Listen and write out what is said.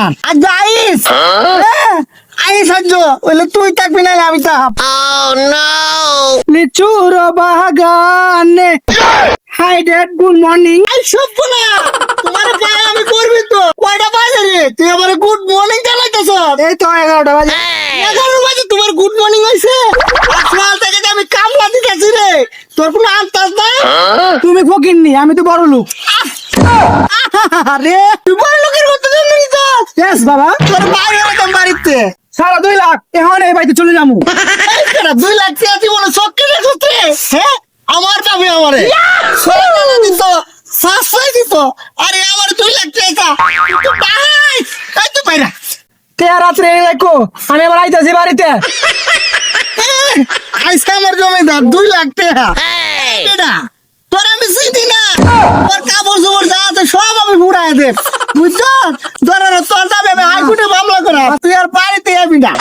আমার আজ আইস আইস আজ বলে তুই থাকবি না আমি থাক লিচুর বাগানে হাই ড্যাড গুড মর্নিং আই সব বলা তোমার পায়ে আমি করবি তো কয়টা বাজে রে তুই আমার গুড মর্নিং জানাইতেছ এই তো 11টা বাজে 11 বাজে তোমার গুড মর্নিং হইছে সকাল থেকে যে আমি কামলা দিতেছি রে তোর কোনো আন্তাজ নাই তুমি ফকিরনি আমি তো বড় লোক আরে তুই বড় লোকের মতো জানিস তো यस বাবা তোর ভাই হলো বাড়িতে 2.5 লাখ এখন এই বাড়িতে চলে যাবো এই কেডা 2 লাখ টাকা তুই বলে সক্কে রে সত্রে হ্যাঁ আমার দাবি আমারে সোনা দিত সাসই দিত আরে আমার 2 লাখ টাকা তুই ভাই এই তো বাইরা তে রাত্রে দেখো আমি আবার আইতাছি বাড়িতে আইসা আমার জমিদার 2 লাখ টাকা কেডা তোর আমি চিনি না তোর কাপড় চোপড় যা আছে সব আমি ফুরাই দে বুঝছ তোর তোর দাবি আমি হাইকোর্টে মামলা করা তুই আর বাড়িতে যাবি না